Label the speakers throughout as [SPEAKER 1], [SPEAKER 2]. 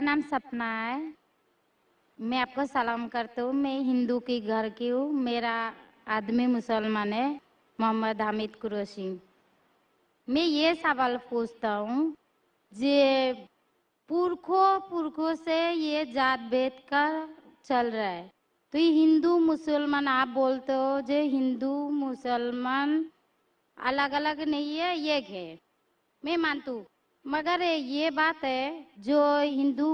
[SPEAKER 1] नाम सपना है। मैं आपको सलाम करता हूँ। मैं हिंदू की घर की हूँ। मेरा आदमी मुसलमान है, मोहम्मद हामिद कुरैशी। मैं ये सवाल पूछता हूँ, जे पुरखों से ये जात भेद का चल रहा है, तो ये हिंदू मुसलमान आप बोलते हो, जो हिंदू मुसलमान अलग अलग नहीं है, एक है। मैं मानती हूँ, मगर ये बात है, जो हिंदू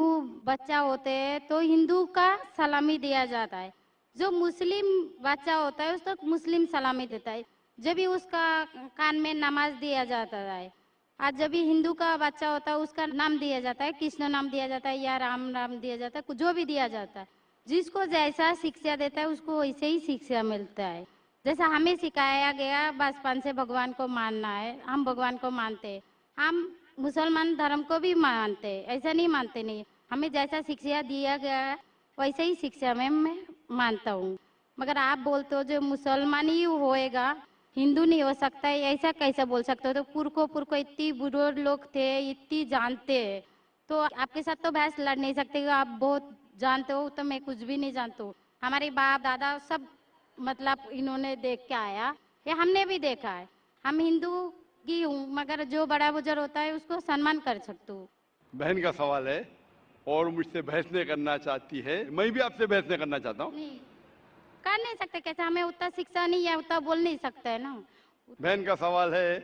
[SPEAKER 1] बच्चा होते हैं तो हिंदू का सलामी दिया जाता है, जो मुस्लिम बच्चा होता है उसको मुस्लिम सलामी देता है। जब भी उसका कान में नमाज दिया जाता है, आज जब भी हिंदू का बच्चा होता है उसका नाम दिया जाता है, कृष्ण नाम दिया जाता है या राम नाम दिया जाता है, कुछ जो भी दिया जाता है। जिसको जैसा शिक्षा देता है उसको वैसे ही शिक्षा मिलता है। जैसा हमें सिखाया गया बचपन से भगवान को मानना है, हम भगवान को मानते हैं। हम मुसलमान धर्म को भी मानते हैं, ऐसा नहीं मानते नहीं। हमें जैसा शिक्षा दिया गया है वैसे ही शिक्षा में मैं मानता हूँ। मगर आप बोलते हो जो मुसलमान ही होएगा, हिंदू नहीं हो सकता है, ऐसा कैसे बोल सकते हो? तो पुरखों इतनी बुजुर्ग लोग थे, इतनी जानते हैं, तो आपके साथ तो बहस लड़ नहीं सकते। आप बहुत जानते हो तो मैं कुछ भी नहीं जानती हूँ। हमारे बाप दादा सब मतलब इन्होंने देख के आया, ये हमने भी देखा है। हम हिंदू की हूँ, मगर जो बड़ा बुजुर्ग होता है उसको सम्मान कर सकती हूँ।
[SPEAKER 2] बहन का सवाल है और मुझसे बहस नहीं करना चाहती है। मैं भी आपसे बहस नहीं करना चाहता हूँ।
[SPEAKER 1] नहीं कर नहीं सकते, कैसे? हमें उतना शिक्षा नहीं है, उतना बोल नहीं सकते है ना।
[SPEAKER 2] बहन का सवाल है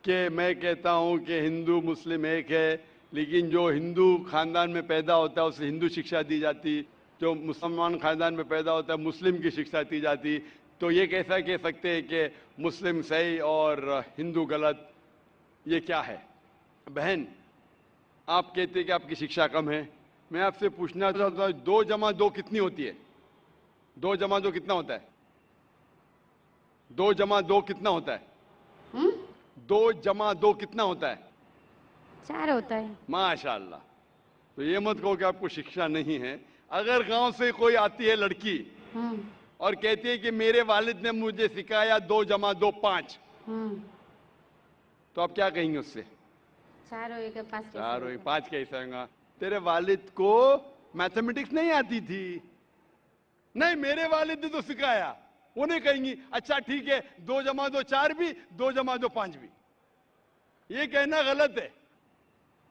[SPEAKER 2] कि मैं कहता हूँ कि हिंदू मुस्लिम एक है, लेकिन जो हिंदू खानदान में पैदा होता है उसे हिंदू शिक्षा दी जाती, जो मुसलमान खानदान में पैदा होता है मुस्लिम की शिक्षा दी जाती। तो ये कैसा कह सकते हैं कि मुस्लिम सही और हिंदू गलत? ये क्या है? बहन, आप कहते हैं कि आपकी शिक्षा कम है। मैं आपसे पूछना चाहता हूँ, 2 + 2 कितनी होती है? 2 + 2 कितना होता है? 2 + 2 कितना होता है? 2 + 2 कितना होता है?
[SPEAKER 1] 4 होता है।
[SPEAKER 2] माशाल्लाह। तो ये मत कहो कि आपको शिक्षा नहीं है। अगर गांव से कोई आती है लड़की और कहती है कि मेरे वालिद ने मुझे सिखाया 2 + 2 5, तो आप क्या कहेंगे उससे?
[SPEAKER 1] 4 होएगा 5 कैसे
[SPEAKER 2] 4 और
[SPEAKER 1] होगा?
[SPEAKER 2] 5 कैसे होगा? तेरे वालिद को मैथमेटिक्स नहीं आती थी? नहीं, मेरे वालिद ने तो सिखाया। वो नहीं कहेंगी अच्छा ठीक है 2 + 2 4 भी, 2 + 2 5 भी। ये कहना गलत है।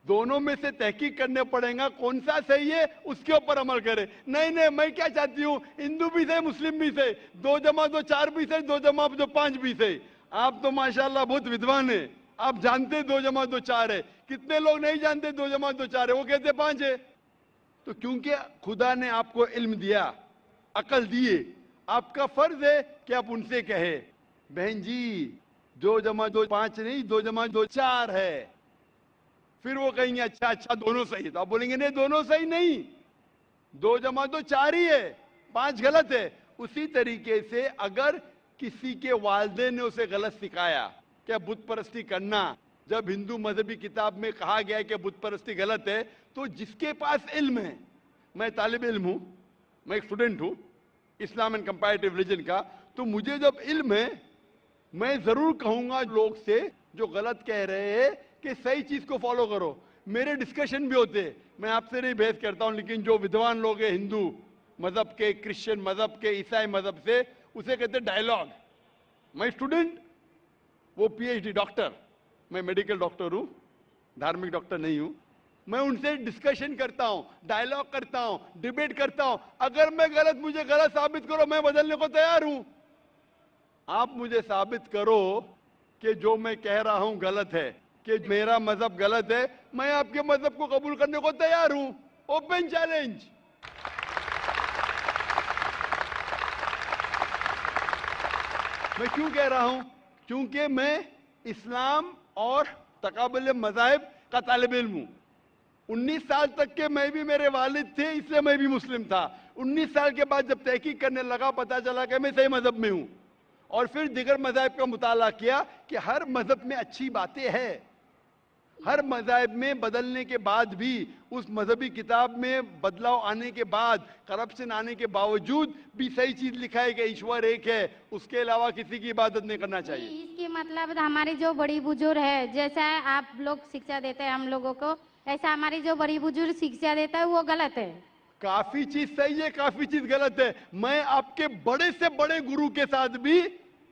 [SPEAKER 2] दोनों में से तहकीक करने पड़ेगा, कौन सा सही है उसके ऊपर अमल करे। नहीं नहीं, मैं क्या चाहती हूँ, हिंदू भी सही मुस्लिम भी सही, 2 + 2 4 भी सही, 2 + 2 5 भी सही। आप तो माशाल्लाह बहुत विद्वान है, आप जानते 2 + 2 4 है। कितने लोग नहीं जानते 2 + 2 4 है, वो कहते 5 है। तो क्योंकि खुदा ने आपको इल्म दिया, अकल दिए, आपका फर्ज है कि आप उनसे कहे बहन जी 2 + 2 5 नहीं, 2 + 2 4 है। फिर वो कहेंगे अच्छा अच्छा दोनों सही है, तो आप बोलेंगे नहीं दोनों सही नहीं, 2 + 2 4 ही है, 5 गलत है। उसी तरीके से अगर किसी के वालिदैन ने उसे गलत सिखाया क्या बुत परस्ती करना, जब हिंदू मजहबी किताब में कहा गया है कि बुत परस्ती गलत है, तो जिसके पास इल्म है, मैं तालिब इल्म हूं, मैं एक स्टूडेंट हूं इस्लाम एंड कंपैरेटिव रिलीजन का, तो मुझे जब इल्म है मैं जरूर कहूंगा लोग से जो गलत कह रहे हैं कि सही चीज को फॉलो करो। मेरे डिस्कशन भी होते हैं, मैं आपसे नहीं बहस करता हूं, लेकिन जो विद्वान लोग हैं हिंदू मजहब के, क्रिश्चियन मजहब के, ईसाई मजहब से, उसे कहते डायलॉग। मैं स्टूडेंट, वो पीएचडी डॉक्टर, मैं मेडिकल डॉक्टर हूं, धार्मिक डॉक्टर नहीं हूं। मैं उनसे डिस्कशन करता हूं, डायलॉग करता हूं, डिबेट करता हूं। अगर मैं गलत, मुझे गलत साबित करो, मैं बदलने को तैयार हूं। आप मुझे साबित करो कि जो मैं कह रहा हूं गलत है, कि मेरा मजहब गलत है, मैं आपके मजहब को कबूल करने को तैयार हूं। Open challenge. मैं क्यों कह रहा हूं? क्योंकि मैं इस्लाम और तकाबुल मज़ाहिब का तालिब इल्म हूं। 19 साल तक के मैं भी, मेरे वालिद थे इसलिए मैं भी मुस्लिम था। 19 साल के बाद जब तहकीक करने लगा, पता चला कि मैं सही मजहब में हूं, और फिर दिगर मज़ाहिब का मुताला किया कि हर मजहब में अच्छी बातें हैं। हर मज़ाहिब में बदलने के बाद भी, उस मजहबी किताब में बदलाव आने के बाद, करप्शन आने के बावजूद भी सही चीज लिखा है कि ईश्वर एक है, उसके अलावा किसी की इबादत नहीं करना चाहिए।
[SPEAKER 1] इसकी मतलब हमारी जो बड़ी बुजुर्ग है, जैसा आप लोग शिक्षा देते हैं हम लोगों को, ऐसा हमारी जो बड़ी बुजुर्ग शिक्षा देता है वो गलत है।
[SPEAKER 2] काफी चीज सही है, काफी चीज गलत है। मैं आपके बड़े से बड़े गुरु के साथ भी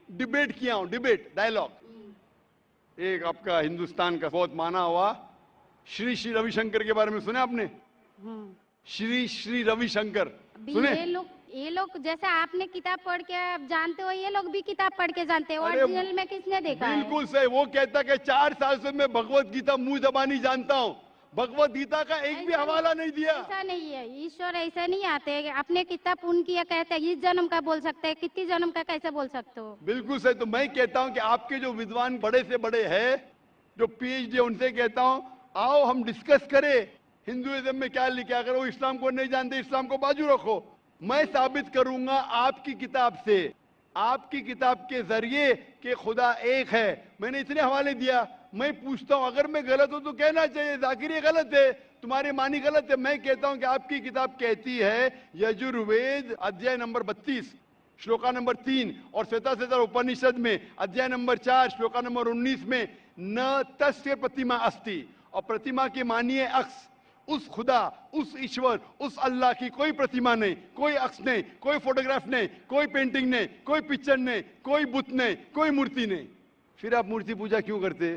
[SPEAKER 2] डिबेट किया हूं, डिबेट डायलॉग। एक आपका हिंदुस्तान का बहुत माना हुआ श्री श्री रविशंकर के बारे में सुने आपने? श्री श्री रविशंकर
[SPEAKER 1] अभी
[SPEAKER 2] सुने?
[SPEAKER 1] ये लोग जैसे आपने किताब पढ़ के आप जानते हो, ये लोग भी किताब पढ़ के जानते हैं।
[SPEAKER 2] अरे
[SPEAKER 1] ओरिजिनल में किसने देखा है?
[SPEAKER 2] बिल्कुल सही। वो कहता कि 4 साल से मैं भगवत गीता मुंह जबानी जानता हूं, भगवत गीता का एक भी हवाला नहीं दिया।
[SPEAKER 1] ऐसा नहीं है, ईश्वर ऐसे नहीं आते कि अपने कितना पुण्य किया कहते हैं इस जन्म का बोल सकते हैं, कितनी जन्म का कैसे बोल सकते हो?
[SPEAKER 2] बिल्कुल सही। तो मैं कहता हूं कि आपके जो विद्वान बड़े से बड़े हैं, जो पीएचडी, उनसे कहता हूं आओ हम डिस्कस करें हिंदुइज्म में क्या लिखा है। अगर वो इस्लाम को नहीं जानते, इस्लाम को बाजू रखो। मैं साबित करूंगा आपकी किताब से, आपकी किताब के जरिए कि खुदा एक है। मैंने इतने हवाले दिया। मैं पूछता हूं अगर मैं गलत हूं तो कहना चाहिए जाकिर ये गलत है, तुम्हारी मानी गलत है। मैं कहता हूं कि आपकी किताब कहती है यजुर्वेद अध्याय नंबर 32 श्लोका नंबर 3 और श्वेताश्वेतर उपनिषद में अध्याय नंबर 4 श्लोका नंबर 19 में न तस्य प्रतिमा अस्ति, और प्रतिमा की मानिए अक्स। उस खुदा, उस ईश्वर, उस अल्लाह की कोई प्रतिमा नहीं, कोई अक्स नहीं, कोई फोटोग्राफ नहीं, कोई पेंटिंग नहीं, कोई पिक्चर नहीं, कोई बुत नहीं, कोई मूर्ति नहीं। फिर आप मूर्ति पूजा क्यों करते?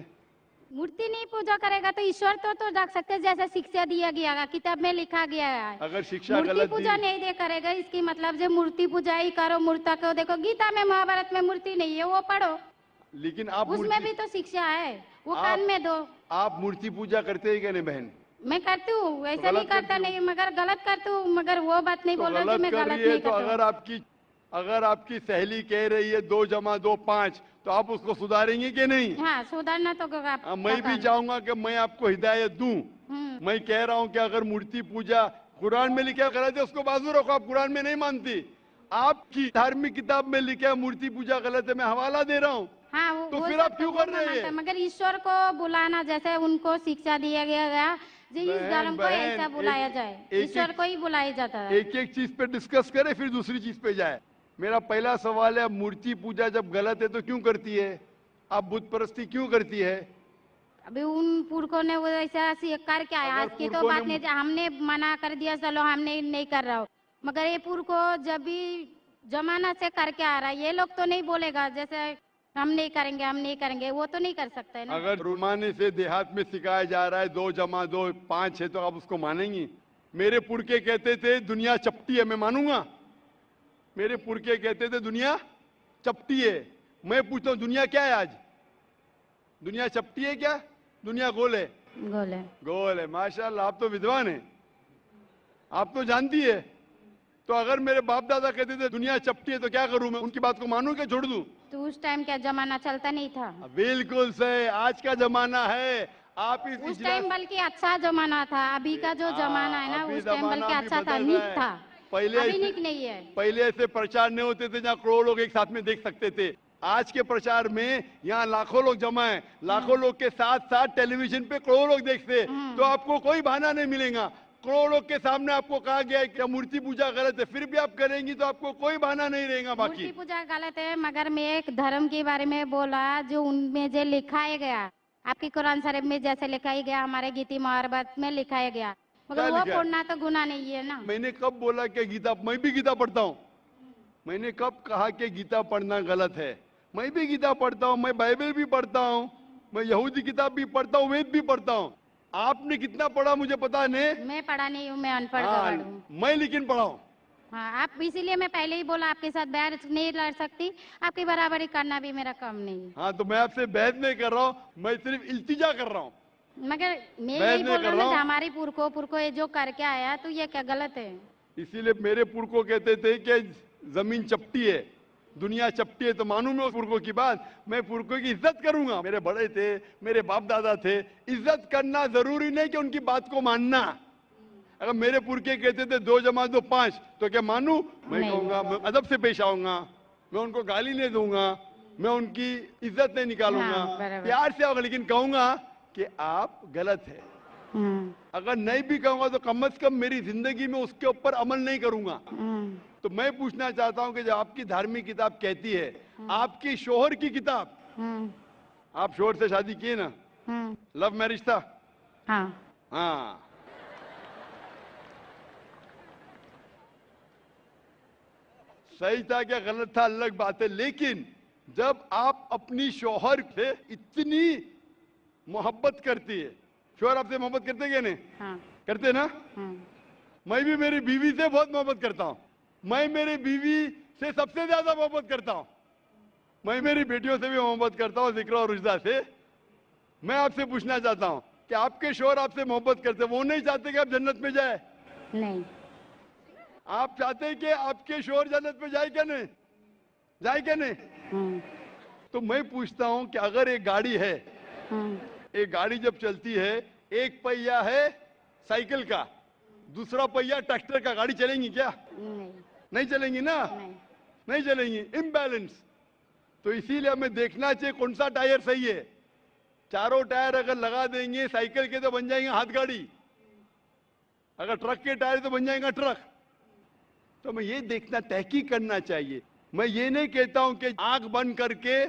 [SPEAKER 1] मूर्ति नहीं पूजा करेगा तो ईश्वर तो रख सकते हैं, जैसे शिक्षा दिया गया है, किताब में लिखा गया है।
[SPEAKER 2] अगर शिक्षा
[SPEAKER 1] मूर्ति
[SPEAKER 2] गलत
[SPEAKER 1] पूजा
[SPEAKER 2] दी,
[SPEAKER 1] नहीं दे करेगा इसकी मतलब जो मूर्ति पूजा ही करो, मूर्ता को देखो गीता में महाभारत में मूर्ति नहीं है, वो पढ़ो,
[SPEAKER 2] लेकिन आप
[SPEAKER 1] उसमें भी तो शिक्षा है, वो
[SPEAKER 2] आप-
[SPEAKER 1] कान में दो।
[SPEAKER 2] आप मूर्ति पूजा करते हैं क्या नहीं बहन?
[SPEAKER 1] मैं करती हूँ, ऐसा
[SPEAKER 2] गलत
[SPEAKER 1] नहीं करता
[SPEAKER 2] करती
[SPEAKER 1] नहीं, मगर गलत करती हूँ, मगर वो बात नहीं
[SPEAKER 2] तो
[SPEAKER 1] बोल रही
[SPEAKER 2] गलत
[SPEAKER 1] कि मैं
[SPEAKER 2] कर
[SPEAKER 1] गलत
[SPEAKER 2] रही है।
[SPEAKER 1] नहीं
[SPEAKER 2] तो
[SPEAKER 1] करती हूँ।
[SPEAKER 2] अगर आपकी सहेली कह रही है 2 + 2 5, तो आप उसको सुधारेंगे कि नहीं?
[SPEAKER 1] हाँ, सुधारना तो आपका
[SPEAKER 2] मैं भी
[SPEAKER 1] काम।
[SPEAKER 2] चाहूंगा कि मैं आपको हिदायत दूं। मैं कह रहा हूं कि अगर मूर्ति पूजा कुरान में लिखा गलत है उसको बाजू रखो, आप कुरान में नहीं मानती। आपकी धार्मिक किताब में लिखा है मूर्ति पूजा गलत है, मैं हवाला दे रहा हूं।
[SPEAKER 1] हाँ,
[SPEAKER 2] तो
[SPEAKER 1] वो
[SPEAKER 2] फिर
[SPEAKER 1] सब
[SPEAKER 2] आप क्यों
[SPEAKER 1] वो
[SPEAKER 2] कर
[SPEAKER 1] मैं
[SPEAKER 2] रहे
[SPEAKER 1] मानता
[SPEAKER 2] हैं?
[SPEAKER 1] हूँ, मगर ईश्वर को बुलाना जैसे उनको शिक्षा दिया गया जो इस
[SPEAKER 2] बहन,
[SPEAKER 1] धर्म को
[SPEAKER 2] बहन,
[SPEAKER 1] ऐसा बुलाया
[SPEAKER 2] एक-
[SPEAKER 1] जाए,
[SPEAKER 2] एक-
[SPEAKER 1] ईश्वर को ही बुलाया जाता है।
[SPEAKER 2] एक एक चीज पे डिस्कस करे फिर दूसरी चीज पे जाए। मेरा पहला सवाल है, मूर्ति पूजा जब गलत है तो क्यों करती है? आप बुत परस्ती क्यों करती है?
[SPEAKER 1] अभी उन पुरखों ने वो ऐसा करके आया,
[SPEAKER 2] अगर
[SPEAKER 1] आज की तो
[SPEAKER 2] पुरखों
[SPEAKER 1] बात
[SPEAKER 2] ने-
[SPEAKER 1] नहीं, हमने मना कर दिया चलो हमने नहीं कर रहा हूँ, मगर ये पुरखों जब भी जमाना से करके आ रहा है, ये लोग तो नहीं बोलेगा जैसे हम नहीं करेंगे, हम नहीं करेंगे, वो तो नहीं कर सकते है ना।
[SPEAKER 2] अगर रुमाने से देहात में सिखाया जा रहा है 2 + 2 5 है तो आप उसको मानेंगी? मेरे पुरखे कहते थे दुनिया चपटी है, मैं मानूंगा? मेरे पुरखे कहते थे दुनिया चपटी है। मैं पूछता हूँ दुनिया क्या है आज? दुनिया चपटी है क्या? दुनिया गोल है?
[SPEAKER 1] गोले
[SPEAKER 2] गोल है। माशाल्लाह, आप तो विद्वान हैं, आप तो जानती है। तो अगर मेरे बाप दादा कहते थे दुनिया चपटी है तो क्या करूं मैं? उनकी बात को मानूं क्या छोड़ दूं?
[SPEAKER 1] तो उस टाइम क्या जमाना चलता नहीं था?
[SPEAKER 2] बिल्कुल सही, आज का जमाना है। आप इस
[SPEAKER 1] उस टाइम बल्कि अच्छा जमाना था, अभी का जो जमाना है ना
[SPEAKER 2] अभी
[SPEAKER 1] उस टाइम
[SPEAKER 2] जमाना
[SPEAKER 1] बल्कि
[SPEAKER 2] भी
[SPEAKER 1] अच्छा था,
[SPEAKER 2] बदल
[SPEAKER 1] नीक
[SPEAKER 2] रहा है।
[SPEAKER 1] था।
[SPEAKER 2] पहले
[SPEAKER 1] अभी
[SPEAKER 2] ऐसे-
[SPEAKER 1] नीक नहीं है।
[SPEAKER 2] पहले ऐसे प्रचार नहीं होते थे जहाँ करोड़ों लोग एक साथ में देख सकते थे। आज के प्रचार में यहाँ लाखों लोग जमा है, लाखों लोग के साथ साथ टेलीविजन पे करोड़ों लोग देखते हैं। तो आपको कोई बहाना नहीं मिलेगा। करोड़ों लोग के सामने आपको कहा गया है कि मूर्ति पूजा गलत है, फिर भी आप करेंगी तो आपको कोई बहाना नहीं रहेगा।
[SPEAKER 1] मूर्ति
[SPEAKER 2] बाकी
[SPEAKER 1] पूजा गलत है, मगर मैं एक धर्म के बारे में बोला जो उनमें जो लिखाया गया, आपकी कुरान शरीफ में जैसे लिखाया गया, हमारे गीता महाभारत में लिखाया गया, मगर
[SPEAKER 2] क्या
[SPEAKER 1] वो
[SPEAKER 2] लिखा है?
[SPEAKER 1] पढ़ना तो गुनाह नहीं है ना।
[SPEAKER 2] मैंने कब बोला कि गीता, मैं भी गीता पढ़ता हूँ? मैंने कब कहा कि गीता पढ़ना गलत है? मैं भी गीता पढ़ता हूँ, मैं बाइबल भी पढ़ता हूँ, मैं यहूदी किताब भी पढ़ता हूँ, वेद भी पढ़ता हूँ। आपने कितना पढ़ा मुझे पता नहीं।
[SPEAKER 1] मैं पढ़ा नहीं हूँ, मैं अनपढ़
[SPEAKER 2] हाँ,
[SPEAKER 1] गवार हूँ।
[SPEAKER 2] मैं लेकिन पढ़ा हूँ।
[SPEAKER 1] हाँ, आप इसीलिए मैं पहले ही बोला आपके साथ बहस नहीं लड़ सकती, आपकी बराबरी करना भी मेरा काम नहीं है।
[SPEAKER 2] हाँ, तो मैं आपसे बहस नहीं कर रहा हूँ, मैं सिर्फ इल्तिजा कर रहा हूँ।
[SPEAKER 1] मगर मैं
[SPEAKER 2] बहस
[SPEAKER 1] यही
[SPEAKER 2] नहीं
[SPEAKER 1] बोल
[SPEAKER 2] कर
[SPEAKER 1] रहा हूँ
[SPEAKER 2] रहा
[SPEAKER 1] ना,
[SPEAKER 2] हूँ।
[SPEAKER 1] हमारी पुरखों ये जो करके आया तो ये क्या गलत है?
[SPEAKER 2] इसीलिए मेरे पुरखों कहते थे कि जमीन चपटी है, दुनिया चपटी है, तो मानूं मैं उस पुरखों की बात? मैं पुरखों की इज्जत करूंगा। मेरे बड़े थे, मेरे बाप दादा थे, इज्जत करना जरूरी नहीं कि उनकी बात को मानना। अगर मेरे पुरखे कहते थे 2 + 2 5, तो क्या मानूं? मैं
[SPEAKER 1] नहीं।
[SPEAKER 2] कहूंगा, मैं अदब से पेश आऊंगा, मैं उनको गाली नहीं दूंगा, मैं उनकी इज्जत नहीं निकालूंगा,
[SPEAKER 1] हाँ, बराबर।
[SPEAKER 2] प्यार से आऊंगा, लेकिन कहूंगा कि आप गलत है। अगर नहीं भी कहूंगा तो कम से कम मेरी जिंदगी में उसके ऊपर अमल नहीं करूंगा। तो मैं पूछना चाहता हूं कि जब आपकी धार्मिक किताब कहती है, आपकी शोहर की किताब, आप शोहर से शादी किए ना? लव मैरिज था?
[SPEAKER 1] हाँ,
[SPEAKER 2] हाँ, सही था क्या गलत था अलग बात है, लेकिन जब आप अपनी शौहर से इतनी मोहब्बत करती है, शौहर आपसे मोहब्बत करते क्या नहीं?
[SPEAKER 1] हाँ
[SPEAKER 2] करते ना?
[SPEAKER 1] हाँ
[SPEAKER 2] मैं भी मेरी बीवी से बहुत मोहब्बत करता हूं। मैं मेरी बीवी से सबसे ज्यादा मोहब्बत करता हूं। मैं मेरी बेटियों से भी मोहब्बत करता हूं, जिक्र और रुजदा से। मैं आपसे पूछना चाहता हूं कि आपके शौहर आपसे मोहब्बत करते, वो नहीं चाहते कि आप जन्नत में जाए?
[SPEAKER 1] नहीं।
[SPEAKER 2] आप चाहते हैं कि आपके शौहर जन्नत में जाए क्या नहीं? जाए क्या नहीं?
[SPEAKER 1] हाँ
[SPEAKER 2] तो मैं पूछता हूं कि अगर एक गाड़ी है,
[SPEAKER 1] हाँ
[SPEAKER 2] एक गाड़ी जब चलती है, एक पहिया है साइकिल का, दूसरा पहिया ट्रैक्टर का, गाड़ी चलेंगी क्या?
[SPEAKER 1] नहीं
[SPEAKER 2] नहीं चलेंगी ना?
[SPEAKER 1] नहीं।
[SPEAKER 2] नहीं चलेंगी, इम्बैलेंस। तो इसीलिए हमें देखना चाहिए कौन सा टायर सही है। चारों टायर अगर लगा देंगे साइकिल के तो बन जाएंगे हाथ गाड़ी, अगर ट्रक के टायर तो बन जाएगा ट्रक। तो हमें ये देखना, तहकीक करना चाहिए। मैं ये नहीं कहता हूं कि आंख बंद करके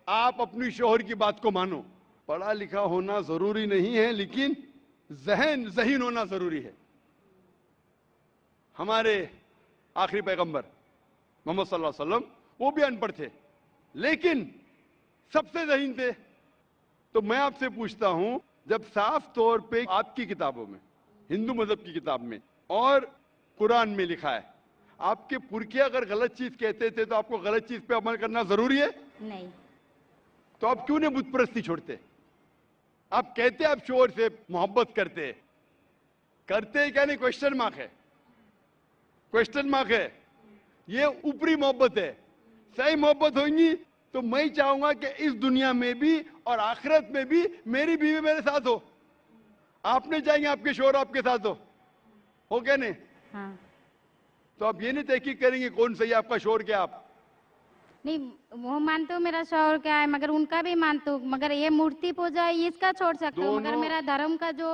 [SPEAKER 2] आप अपनी शौहर की बात को मानो। पढ़ा लिखा होना जरूरी नहीं है, लेकिन जहीन होना जरूरी है। हमारे आखिरी पैगंबर मोहम्मद सल्लल्लाहु अलैहि वसल्लम, वो भी अनपढ़ थे लेकिन सबसे जहीन थे। तो मैं आपसे पूछता हूं, जब साफ तौर पे आपकी किताबों में, हिंदू मजहब की किताब में और कुरान में लिखा है, आपके पुरखे अगर गलत चीज कहते थे तो आपको गलत चीज पे अमल करना जरूरी है?
[SPEAKER 1] नहीं।
[SPEAKER 2] तो आप क्यों नहीं बुत परस्ती छोड़ते? आप कहते आप शोर से मोहब्बत करते, करते क्या नहीं? क्वेश्चन मार्क है, क्वेश्चन मार्क है। ये ऊपरी मोहब्बत है। सही मोहब्बत होगी तो मैं चाहूंगा कि इस दुनिया में भी और आखिरत में भी मेरी बीवी मेरे साथ हो। आप नहीं चाहेंगे आपके शोर आपके साथ हो क्या नहीं?
[SPEAKER 1] हाँ
[SPEAKER 2] तो आप ये नहीं तहकीक करेंगे कौन सही आपका शोर क्या? आप
[SPEAKER 1] नहीं, वो मानते हो मेरा शौहर क्या है, मगर उनका भी मानते हो, मगर ये मूर्ति पूजा है इसका छोड़ सकते हो, मगर
[SPEAKER 2] दोनों-
[SPEAKER 1] मेरा धर्म का जो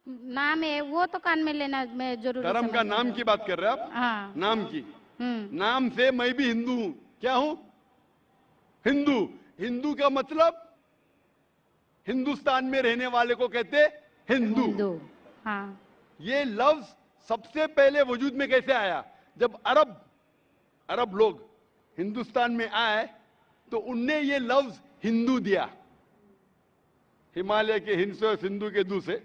[SPEAKER 1] नाम है वो तो कान में लेना मैं जरूरी
[SPEAKER 2] धर्म का
[SPEAKER 1] समझती
[SPEAKER 2] नाम
[SPEAKER 1] हूँ।
[SPEAKER 2] की बात कर रहे हैं आप?
[SPEAKER 1] हाँ।
[SPEAKER 2] नाम की,
[SPEAKER 1] हम्म।
[SPEAKER 2] नाम से मैं भी हिंदू हूं। क्या हूं? हिंदू। हिंदू का मतलब हिंदुस्तान में रहने वाले को कहते हिंदू।
[SPEAKER 1] हिंदू। हाँ
[SPEAKER 2] ये लफ्ज सबसे पहले वजूद में कैसे आया? जब अरब लोग हिंदुस्तान में आए तो उनने ये लफ्ज हिंदू दिया। हिमालय के हिंद से और सिंधु के दू से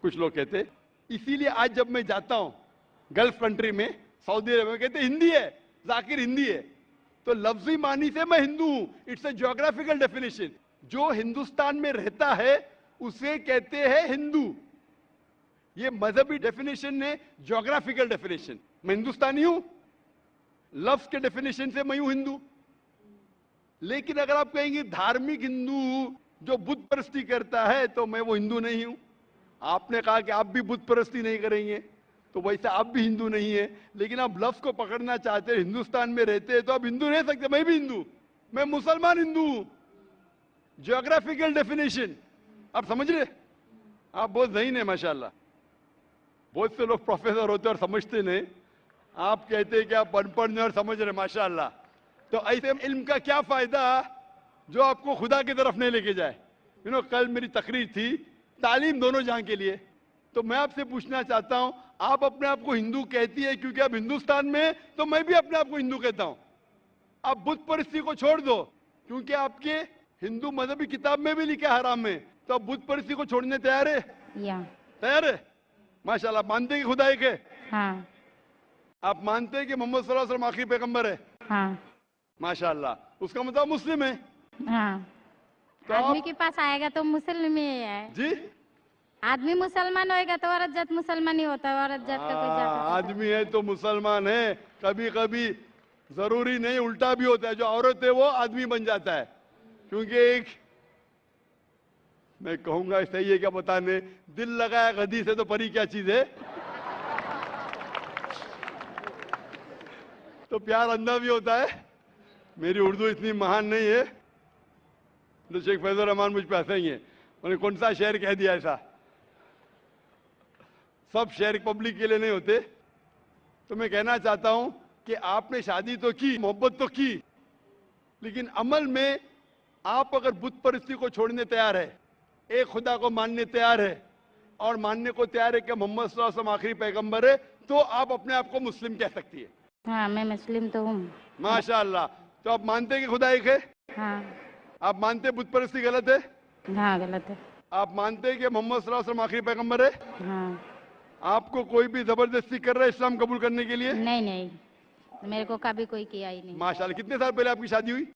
[SPEAKER 2] कुछ लोग कहते। इसीलिए आज जब मैं जाता हूं गल्फ कंट्री में, सऊदी अरब में, कहते हिंदी है, जाकिर हिंदी है। तो लफ्जी मानी से मैं हिंदू हूं। It's a geographical definition. जो हिंदुस्तान में रहता है उसे कहते हैं हिंदू। ये मजहबी डेफिनेशन ने ज्योग्राफिकल डेफिनेशन। मैं हिंदुस्तानी हूं, लफ्ज के डेफिनेशन से मैं हूं हिंदू। लेकिन अगर आप कहेंगे धार्मिक हिंदू जो बुत परस्ती करता है तो मैं वो हिंदू नहीं हूं। आपने कहा कि आप भी बुत परस्ती नहीं करेंगे तो वैसे आप भी हिंदू नहीं है। लेकिन आप लफ्ज को पकड़ना चाहते हैं, हिंदुस्तान में रहते हैं तो आप हिंदू रह सकते। मैं भी हिंदू, मैं मुसलमान हिंदू हूं। ज्योग्राफिकल डेफिनेशन आप समझ रहे? आप बहुत जहीन है माशाल्लाह। बहुत से लोग प्रोफेसर होते और समझते नहीं। आप कहते हैं कि आप अनपढ़ नहीं और समझ रहे, माशाल्लाह। तो ऐसे इल्म का क्या फायदा जो आपको खुदा की तरफ नहीं लेके जाए? कल मेरी तकरीर थी तालीम दोनों जहां के लिए। तो मैं आपसे पूछना चाहता हूं, आप अपने आप को हिंदू कहती है क्योंकि आप हिंदुस्तान में हैं, तो मैं भी अपने आप को हिंदू कहता हूं। आप बुत परस्ती को छोड़ दो क्योंकि आपके हिंदू मजहबी किताब में भी लिखा है हराम है, तो आप बुत परस्ती को छोड़ने तैयार है?
[SPEAKER 1] या
[SPEAKER 2] तैयार है? माशाल्लाह। मानते हैं कि खुदा एक है?
[SPEAKER 1] हाँ
[SPEAKER 2] आप मानते हैं कि मोहम्मद सल्लल्लाहु अलैहि वसल्लम आखिरी पैगंबर है?
[SPEAKER 1] हाँ
[SPEAKER 2] माशाल्लाह। उसका मतलब मुस्लिम है।
[SPEAKER 1] हाँ।
[SPEAKER 2] तो
[SPEAKER 1] आदमी
[SPEAKER 2] आप
[SPEAKER 1] के पास आएगा तो मुसलमान ही है।
[SPEAKER 2] जी,
[SPEAKER 1] आदमी मुसलमान होएगा तो औरत जात मुसलमान ही होता है। औरत जात का कोई जात होता है?
[SPEAKER 2] आदमी है तो मुसलमान है। कभी कभी जरूरी नहीं, उल्टा भी होता है। जो औरत है वो आदमी बन जाता है। क्योंकि एक, मैं कहूंगा सही है क्या बताने, दिल लगाया गधी से तो परी क्या चीज है। तो प्यार अंधा भी होता है। मेरी उर्दू इतनी महान नहीं है तो शेख फैजुर रहमान मुझ पे हंसेंगे, उन्होंने कौन सा शेर कह दिया ऐसा। सब शेर पब्लिक के लिए नहीं होते। तो मैं कहना चाहता हूं कि आपने शादी तो की, मोहब्बत तो की, लेकिन अमल में आप अगर बुत परस्ती को छोड़ने तैयार है, एक खुदा को मानने तैयार है और मानने को तैयार है कि मोहम्मद सल्लल्लाहु अलैहि वसल्लम आखिरी पैगंबर है, तो आप अपने आप को मुस्लिम कह सकती है।
[SPEAKER 1] हाँ, मैं मुस्लिम तो हूँ।
[SPEAKER 2] माशाअल्लाह। तो आप मानते हैं कि खुदा एक है?
[SPEAKER 1] हाँ।
[SPEAKER 2] आप मानते हैं बुत परस्ती गलत है?
[SPEAKER 1] हाँ, गलत है।
[SPEAKER 2] आप मानते हैं कि मोहम्मद सल्लल्लाहु अलैहि वसल्लम आखिरी पैगंबर है?
[SPEAKER 1] हाँ।
[SPEAKER 2] आपको कोई भी जबरदस्ती कर रहा है इस्लाम कबूल करने के लिए?
[SPEAKER 1] नहीं नहीं, मेरे को कभी कोई किया ही नहीं।
[SPEAKER 2] माशाल्लाह। कितने साल पहले आपकी शादी हुई?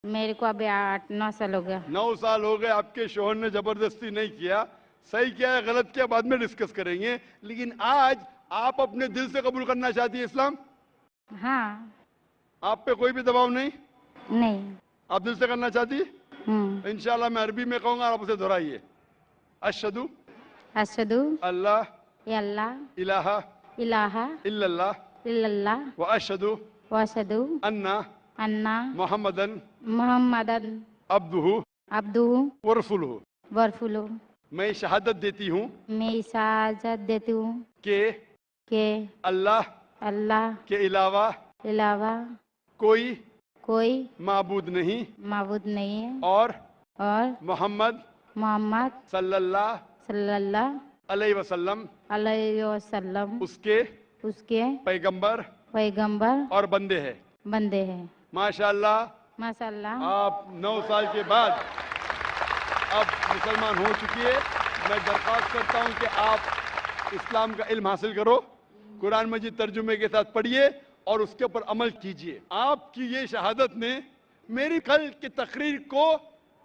[SPEAKER 1] मेरे को अभी 8-9 साल हो गया।
[SPEAKER 2] 9 साल हो गए। आपके शोहर ने जबरदस्ती नहीं किया, सही किया है गलत किया बाद में डिस्कस करेंगे, लेकिन आज आप अपने दिल से कबूल करना चाहती है इस्लाम?
[SPEAKER 1] हाँ।
[SPEAKER 2] आप पे कोई भी दबाव नहीं?
[SPEAKER 1] नहीं।
[SPEAKER 2] आप दिल से करना चाहती है? इंशाल्लाह मैं अरबी में कहूंगा, आप उसे दोहराइए। अशहदु
[SPEAKER 1] अशहदु
[SPEAKER 2] अल्लाह
[SPEAKER 1] अल्लाह
[SPEAKER 2] इलाहा
[SPEAKER 1] इलाहा
[SPEAKER 2] इल्लल्लाह
[SPEAKER 1] इल्लल्लाह
[SPEAKER 2] व अशहदु
[SPEAKER 1] व अशहदु
[SPEAKER 2] अन्ना
[SPEAKER 1] अन्ना
[SPEAKER 2] मुहम्मदन
[SPEAKER 1] मुहम्मदन
[SPEAKER 2] अब्दुहु
[SPEAKER 1] अब्दुहु
[SPEAKER 2] व रसूलुहु।
[SPEAKER 1] व रसूलुहु।
[SPEAKER 2] मैं शहादत देती हूँ
[SPEAKER 1] मैं इजाजत देती हूँ
[SPEAKER 2] कि
[SPEAKER 1] कि
[SPEAKER 2] अल्लाह
[SPEAKER 1] अल्लाह
[SPEAKER 2] के अलावा
[SPEAKER 1] अलावा
[SPEAKER 2] कोई
[SPEAKER 1] कोई
[SPEAKER 2] माबूद नहीं
[SPEAKER 1] माबूद नहीं है
[SPEAKER 2] और
[SPEAKER 1] और
[SPEAKER 2] मोहम्मद
[SPEAKER 1] मोहम्मद
[SPEAKER 2] सल्लल्लाहु
[SPEAKER 1] सल्लल्लाहु
[SPEAKER 2] अलैहि वसल्लम
[SPEAKER 1] अलैहि वसल्लम
[SPEAKER 2] उसके
[SPEAKER 1] उसके
[SPEAKER 2] पैगंबर
[SPEAKER 1] पैगंबर
[SPEAKER 2] और बंदे हैं।
[SPEAKER 1] बंदे हैं।
[SPEAKER 2] माशाअल्लाह।
[SPEAKER 1] माशाअल्लाह।
[SPEAKER 2] आप 9 साल के बाद अब मुसलमान हो चुकी है। मैं दरख्वास्त करता हूं कि आप इस्लाम का इल्म हासिल करो, कुरान मजीद तर्जुमे के साथ पढ़िए और उसके ऊपर अमल कीजिए। आपकी ये शहादत ने मेरी कल की तकरीर को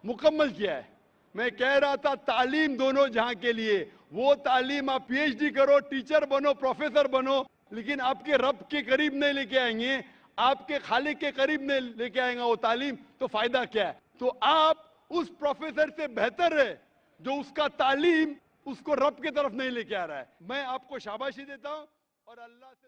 [SPEAKER 2] मुकम्मल किया है। मैं कह रहा था तालीम दोनों जहां के लिए, वो तालीम आप पीएचडी करो, टीचर बनो, प्रोफेसर बनो, लेकिन आपके रब के करीब नहीं लेके आएंगे, आपके खालिक के करीब नहीं लेके आएगा वो तालीम, तो फायदा क्या है? तो आप उस प्रोफेसर से बेहतर है जो उसका तालीम उसको रब की तरफ नहीं लेके आ रहा है। मैं आपको शाबाशी देता हूं और अल्लाह से